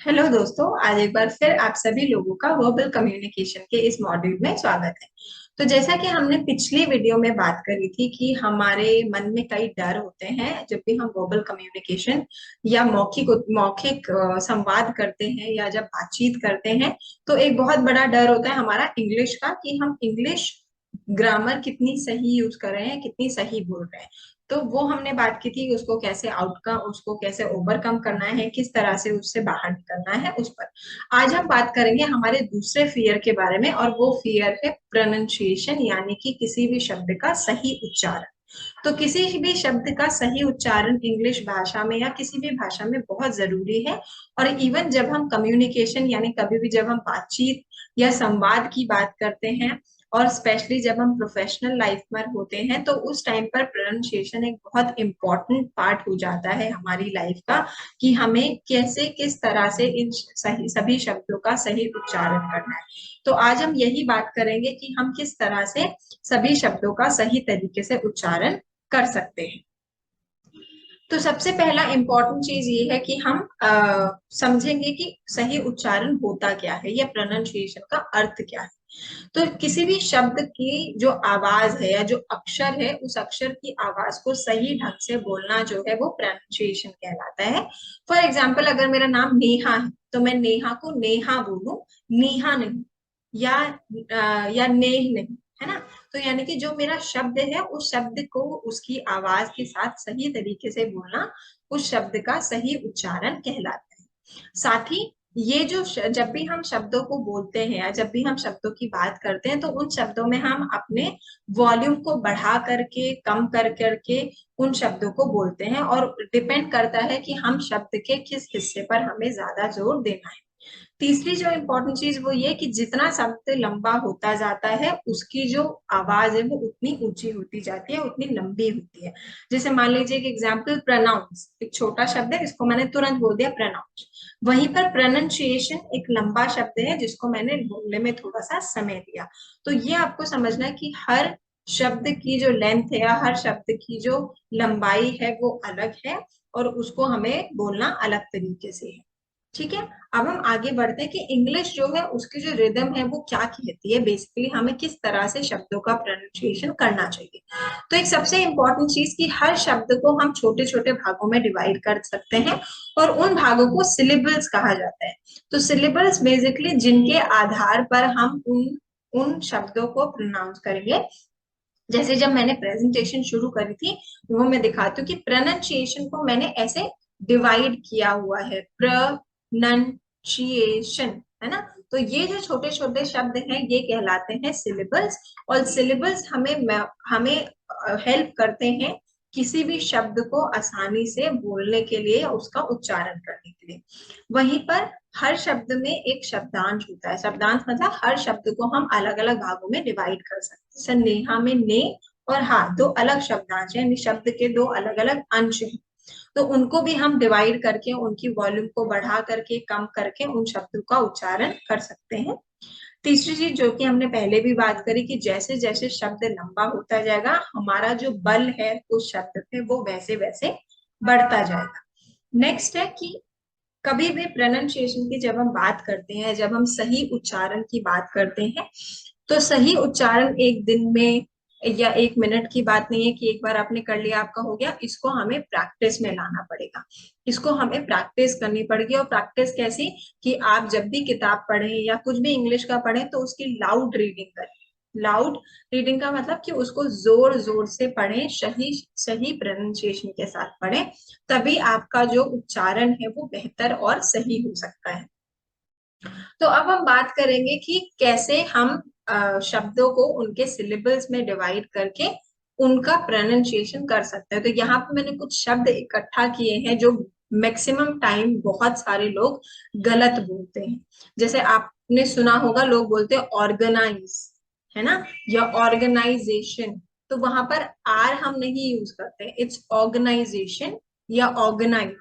Hello दोस्तों, आज एक बार फिर आप सभी लोगों का वर्बल कम्युनिकेशन के इस मॉड्यूल में स्वागत है। तो जैसा कि हमने पिछली वीडियो में बात करी थी कि हमारे मन में कई डर होते हैं जब भी हम वर्बल कम्युनिकेशन या मौखिक संवाद करते हैं या जब बातचीत करते हैं। तो एक बहुत बड़ा डर होता है हमारा इंग्लिश का, कि हम इंग्लिश ग्रामर कितनी सही यूज कर रहे हैं, कितनी सही बोल रहे हैं। तो वो हमने बात की थी कि उसको कैसे ओवरकम करना है, किस तरह से उससे बाहर निकलना है उस पर। आज हम बात करेंगे हमारे दूसरे फियर के बारे में, और वो फियर है प्रोनाउंसिएशन, यानी कि किसी भी शब्द का सही उच्चारण। तो किसी भी शब्द का सही उच्चारण इंग्लिश भाषा में या किसी भी भाषा में बहुत जरूरी है। और इवन जब हम कम्युनिकेशन यानी कभी भी जब हम बातचीत या संवाद की बात करते हैं, और स्पेशली जब हम प्रोफेशनल लाइफ में होते हैं, तो उस टाइम पर प्रोनाउंसिएशन एक बहुत इंपॉर्टेंट पार्ट हो जाता है हमारी लाइफ का, कि हमें कैसे किस तरह से इन सही सभी शब्दों का सही उच्चारण करना है। तो आज हम यही बात करेंगे कि हम किस तरह से सभी शब्दों का सही तरीके से उच्चारण कर सकते हैं। तो सबसे पहला इम्पोर्टेंट चीज ये है कि हम समझेंगे कि सही उच्चारण होता क्या है, या प्रोनाउंसिएशन का अर्थ क्या है। तो किसी भी शब्द की जो आवाज है या जो अक्षर है, उस अक्षर की आवाज को सही ढंग से बोलना जो है वो प्रोनाउंसिएशन कहलाता है। फॉर एग्जाम्पल, अगर मेरा नाम नेहा है तो मैं नेहा को नेहा बोलूं, नीहा नहीं, या या नेह नहीं, है ना। तो यानी कि जो मेरा शब्द है उस शब्द को उसकी आवाज के साथ सही तरीके से बोलना उस शब्द का सही उच्चारण कहलाता है। साथ ही ये जो जब भी हम शब्दों को बोलते हैं या जब भी हम शब्दों की बात करते हैं, तो उन शब्दों में हम अपने वॉल्यूम को बढ़ा करके कम कर करके उन शब्दों को बोलते हैं, और डिपेंड करता है कि हम शब्द के किस हिस्से पर हमें ज्यादा जोर देना है। तीसरी जो इम्पोर्टेंट चीज वो ये कि जितना शब्द लंबा होता जाता है, उसकी जो आवाज है वो उतनी ऊंची होती जाती है, उतनी लंबी होती है। जैसे मान लीजिए कि एग्जाम्पल, प्रोनाउंस एक छोटा शब्द है, इसको मैंने तुरंत बोल दिया प्रोनाउंस। वहीं पर प्रोनाउंसिएशन एक लंबा शब्द है जिसको मैंने बोलने में थोड़ा सा समय दिया। तो ये आपको समझना है कि हर शब्द की जो लेंथ है या हर शब्द की जो लंबाई है वो अलग है, और उसको हमें बोलना अलग तरीके से है। ठीक है। अब हम आगे बढ़ते हैं कि इंग्लिश जो है उसकी जो रिदम है वो क्या कहती है, बेसिकली हमें किस तरह से शब्दों का प्रोनाउंसिएशन करना चाहिए। तो एक सबसे इंपॉर्टेंट चीज कि हर शब्द को हम छोटे छोटे भागों में डिवाइड कर सकते हैं, और उन भागों को सिलेबल्स कहा जाता है। तो सिलेबल्स बेसिकली जिनके आधार पर हम उन उन शब्दों को प्रोनाउंस करेंगे। जैसे जब मैंने प्रेजेंटेशन शुरू करी थी, वो मैं दिखाती हूँ कि प्रोनाउंसिएशन को मैंने ऐसे डिवाइड किया हुआ है, प्रोनाउंसिएशन, है ना। तो ये जो छोटे छोटे शब्द हैं ये कहलाते हैं सिलेबल्स। और सिलेबल्स हमें हमें हेल्प करते हैं किसी भी शब्द को आसानी से बोलने के लिए या उसका उच्चारण करने के लिए। वहीं पर हर शब्द में एक शब्दांश होता है। शब्दांश मतलब हर शब्द को हम अलग अलग भागों में डिवाइड कर सकते हैं। जैसे नेहा में ने और हा दो अलग शब्दांश हैं, यानी शब्द के दो अलग अलग अंश हैं। तो उनको भी हम डिवाइड करके उनकी वॉल्यूम को बढ़ा करके कम करके उन शब्दों का उच्चारण कर सकते हैं। तीसरी चीज जो कि हमने पहले भी बात करी, कि जैसे जैसे शब्द लंबा होता जाएगा हमारा जो बल है उस शब्द पे वो वैसे वैसे बढ़ता जाएगा। नेक्स्ट है कि कभी भी प्रोनाउंसिएशन की जब हम बात करते हैं, जब हम सही उच्चारण की बात करते हैं, तो सही उच्चारण एक दिन में या एक मिनट की बात नहीं है कि एक बार आपने कर लिया आपका हो गया। इसको हमें प्रैक्टिस में लाना पड़ेगा, इसको हमें प्रैक्टिस करनी पड़ेगी। और प्रैक्टिस कैसी, कि आप जब भी किताब पढ़ें या कुछ भी इंग्लिश का पढ़ें तो उसकी लाउड रीडिंग करें। लाउड रीडिंग का मतलब कि उसको जोर जोर से पढ़ें, सही सही प्रोनाउंसिएशन के साथ पढ़ें। तभी आपका जो उच्चारण है वो बेहतर और सही हो सकता है। तो अब हम बात करेंगे कि कैसे हम शब्दों को उनके सिलेबल्स में डिवाइड करके उनका प्रोनाउंसिएशन कर सकते हैं। तो यहाँ पे मैंने कुछ शब्द इकट्ठा किए हैं जो मैक्सिमम टाइम बहुत सारे लोग गलत बोलते हैं। जैसे आपने सुना होगा, लोग बोलते हैं ऑर्गेनाइज, है ना, या ऑर्गेनाइजेशन। तो वहां पर आर हम नहीं यूज करते, इट्स ऑर्गेनाइजेशन या ऑर्गेनाइज,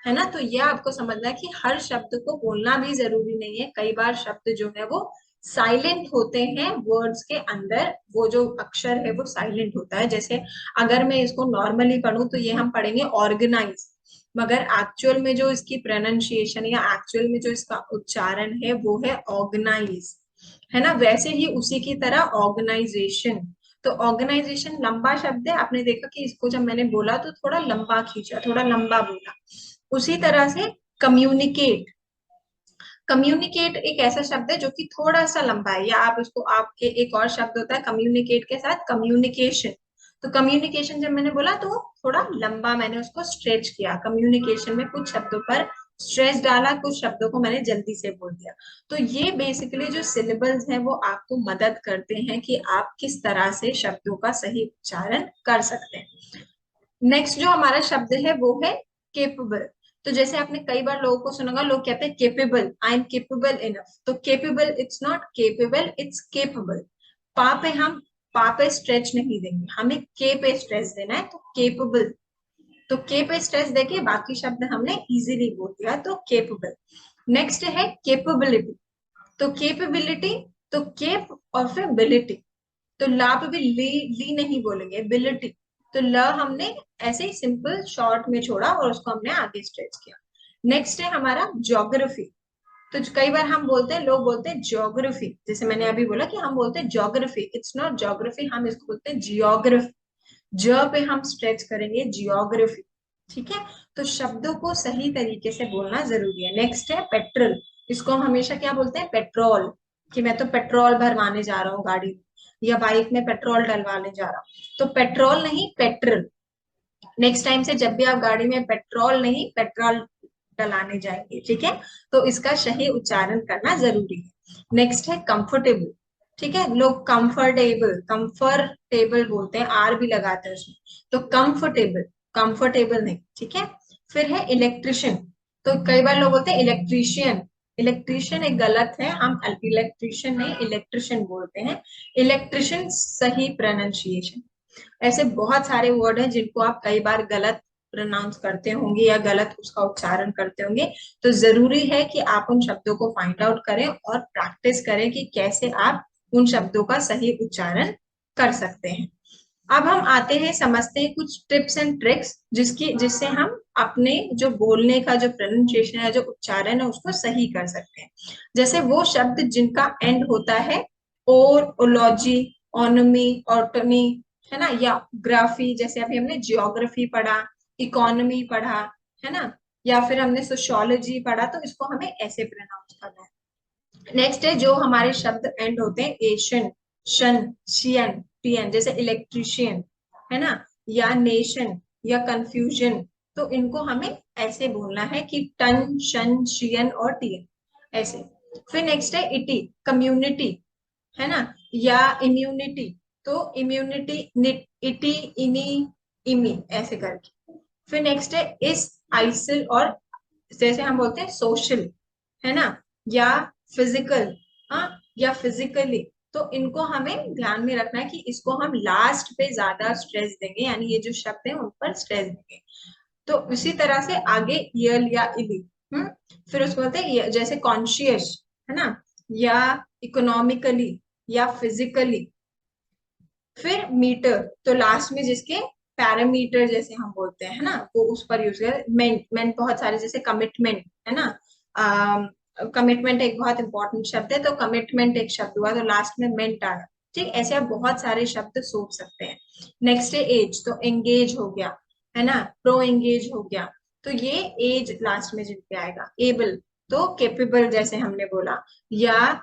है ना। तो ये आपको समझना है कि हर शब्द को बोलना भी जरूरी नहीं है। कई बार शब्द जो है वो साइलेंट होते हैं, वर्ड्स के अंदर वो जो अक्षर है वो साइलेंट होता है। जैसे अगर मैं इसको नॉर्मली पढ़ूं तो ये हम पढ़ेंगे ऑर्गेनाइज, मगर एक्चुअल में जो इसकी प्रोनाउंसिएशन या एक्चुअल में जो इसका उच्चारण है वो है ऑर्गेनाइज, है ना। वैसे ही उसी की तरह ऑर्गेनाइजेशन, तो ऑर्गेनाइजेशन लंबा शब्द है, आपने देखा कि इसको जब मैंने बोला तो थोड़ा लंबा खींचा, थोड़ा लंबा बोला। उसी तरह से कम्युनिकेट, कम्युनिकेट एक ऐसा शब्द है जो कि थोड़ा सा लंबा है, या आप इसको, आपके एक और शब्द होता है कम्युनिकेट के साथ कम्युनिकेशन। तो कम्युनिकेशन जब मैंने बोला तो थोड़ा लंबा मैंने उसको स्ट्रेच किया, कम्युनिकेशन में कुछ शब्दों पर स्ट्रेस डाला, कुछ शब्दों को मैंने जल्दी से बोल दिया। तो ये बेसिकली जो सिलेबल्स हैं वो आपको मदद करते हैं कि आप किस तरह से शब्दों का सही उच्चारण कर सकते हैं। नेक्स्ट जो हमारा शब्द है वो है केपेबल। तो जैसे आपने कई बार लोगों को सुना होगा, लोग कहते हैं capable, I am capable enough. तो capable it's not capable, it's capable. पा पे हम, पा पे स्ट्रेच नहीं देंगे, हमें के पे स्ट्रेच देना है, तो केपेबल। तो के पे स्ट्रेच देके बाकी शब्द हमने इजीली बोल दिया, तो केपेबल। नेक्स्ट है केपेबिलिटी। तो केपेबिलिटी, तो केप और फिर बिलिटी, तो ला पे भी ली नहीं बोलेंगे, बिलिटी। तो ल हमने ऐसे ही सिंपल शॉर्ट में छोड़ा और उसको हमने आगे स्ट्रेच किया। नेक्स्ट है हमारा ज्योग्राफी। तो कई बार हम बोलते हैं, लोग बोलते हैं ज्योग्राफी, जैसे मैंने अभी बोला कि हम बोलते हैं ज्योग्राफी, इट्स नॉट ज्योग्राफी, हम इसको बोलते हैं जियोग्राफी। ज पे हम स्ट्रेच करेंगे जियोग्राफी, ठीक है। तो शब्दों को सही तरीके से बोलना जरूरी है। नेक्स्ट है पेट्रोल। इसको हम हमेशा क्या बोलते हैं, पेट्रोल, कि मैं तो पेट्रोल भरवाने जा रहा हूँ गाड़ी में, या बाइक में पेट्रोल डलवाने जा रहा हूँ, तो पेट्रोल नहीं पेट्रोल। नेक्स्ट टाइम से जब भी आप गाड़ी में पेट्रोल नहीं पेट्रोल डलाने जाएंगे, ठीक है, तो इसका सही उच्चारण करना जरूरी है। नेक्स्ट है कंफर्टेबल। ठीक है, लोग कंफर्टेबल कंफर्टेबल बोलते हैं, आर भी लगाते हैं उसमें, तो कंफर्टेबल, कंफर्टेबल नहीं, ठीक है। फिर है इलेक्ट्रिशियन। तो कई बार लोग बोलते हैं इलेक्ट्रीशियन, इलेक्ट्रीशियन एक गलत है, हम इलेक्ट्रीशियन नहीं इलेक्ट्रिशियन बोलते हैं। इलेक्ट्रिशियन सही प्रोनाउंसिएशन। ऐसे बहुत सारे वर्ड हैं जिनको आप कई बार गलत प्रोनाउंस करते होंगे या गलत उसका उच्चारण करते होंगे। तो जरूरी है कि आप उन शब्दों को फाइंड आउट करें और प्रैक्टिस करें कि कैसे आप उन शब्दों का सही उच्चारण कर सकते हैं। अब हम आते हैं, समझते हैं कुछ टिप्स एंड ट्रिक्स जिससे हम अपने जो बोलने का जो प्रोनाउंसिएशन है, जो उच्चारण है, उसको सही कर सकते हैं। जैसे वो शब्द जिनका एंड होता है और, ओलॉजी, ऑनमी, ऑटोमी, है ना, या ग्राफी, जैसे अभी हमने जियोग्राफी पढ़ा, इकोनॉमी पढ़ा, है ना, या फिर हमने सोशियोलॉजी पढ़ा, तो इसको हमें ऐसे प्रोनाउंस करना है। नेक्स्ट है जो हमारे शब्द एंड होते हैं एशियन, शन, शियन, टीएन, जैसे इलेक्ट्रिशियन, है ना, या नेशन, या कंफ्यूजन, तो इनको हमें ऐसे बोलना है कि टन, शन, शियन और टीएन, ऐसे। फिर नेक्स्ट है इटी, कम्युनिटी, है ना, या इम्यूनिटी, तो इम्यूनिटी, इटी, इनी, इमी, ऐसे करके। फिर नेक्स्ट है इस, आइसिल, और जैसे हम बोलते हैं सोशल, है ना, या फिजिकल, हाँ, या फिजिकली, तो इनको हमें ध्यान में रखना है कि इसको हम लास्ट पे ज्यादा स्ट्रेस देंगे, यानी ये जो शब्द है उन पर स्ट्रेस देंगे। तो इसी तरह से आगे यल या इली, फिर उसको बोलते हैं जैसे कॉन्शियस, है ना, या इकोनॉमिकली, या फिजिकली। फिर मीटर, तो लास्ट में जिसके पैरामीटर जैसे हम बोलते हैं, है ना, वो उस पर यूज कर। मेंट, मेंट बहुत सारे, जैसे कमिटमेंट, है ना, कमिटमेंट एक बहुत इंपॉर्टेंट शब्द है, तो कमिटमेंट एक शब्द हुआ, तो लास्ट में मेंट आया। ठीक, ऐसे आप बहुत सारे शब्द सोच सकते हैं। नेक्स्ट है एज, तो एंगेज हो गया, है ना, प्रो एंगेज हो गया, तो ये एज लास्ट में जिन पे आएगा। एबल, तो केपेबल जैसे हमने बोला, या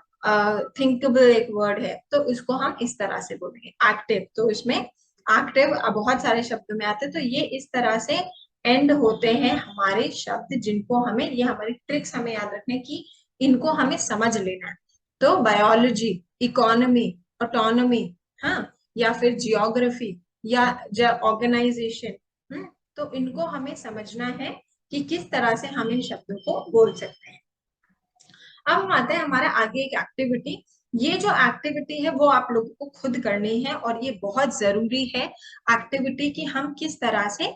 थिंकेबल एक वर्ड है, तो इसको हम इस तरह से बोलेंगे। एक्टिव, तो इसमें एक्टिव बहुत सारे शब्दों में आते हैं, तो ये इस तरह से एंड होते हैं हमारे शब्द, जिनको हमें, ये हमारी ट्रिक्स हमें याद रखने की, इनको हमें समझ लेना है। तो बायोलॉजी, इकोनॉमी, ऑटोनॉमी, हाँ, या फिर जियोग्राफी, या ऑर्गेनाइजेशन, तो इनको हमें समझना है कि किस तरह से हम इन शब्दों को बोल सकते हैं। अब हम आते हैं हमारा आगे एक एक्टिविटी। ये जो एक्टिविटी है वो आप लोगों को खुद करनी है, और ये बहुत जरूरी है एक्टिविटी कि हम किस तरह से,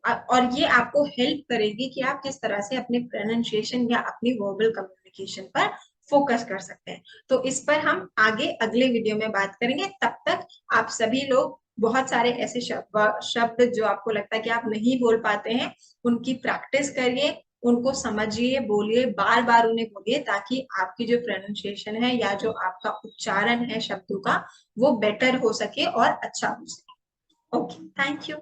और ये आपको हेल्प करेगी कि आप किस तरह से अपने प्रोनाउंसिएशन या अपनी वर्बल कम्युनिकेशन पर फोकस कर सकते हैं। तो इस पर हम आगे अगले वीडियो में बात करेंगे। तब तक आप सभी लोग बहुत सारे ऐसे शब्द शब्द जो आपको लगता है कि आप नहीं बोल पाते हैं, उनकी प्रैक्टिस करिए, उनको समझिए, बोलिए, बार बार उन्हें बोलिए, ताकि आपकी जो प्रोनाउंसिएशन है या जो आपका उच्चारण है शब्दों का, वो बेटर हो सके और अच्छा हो सके। Okay, thank you.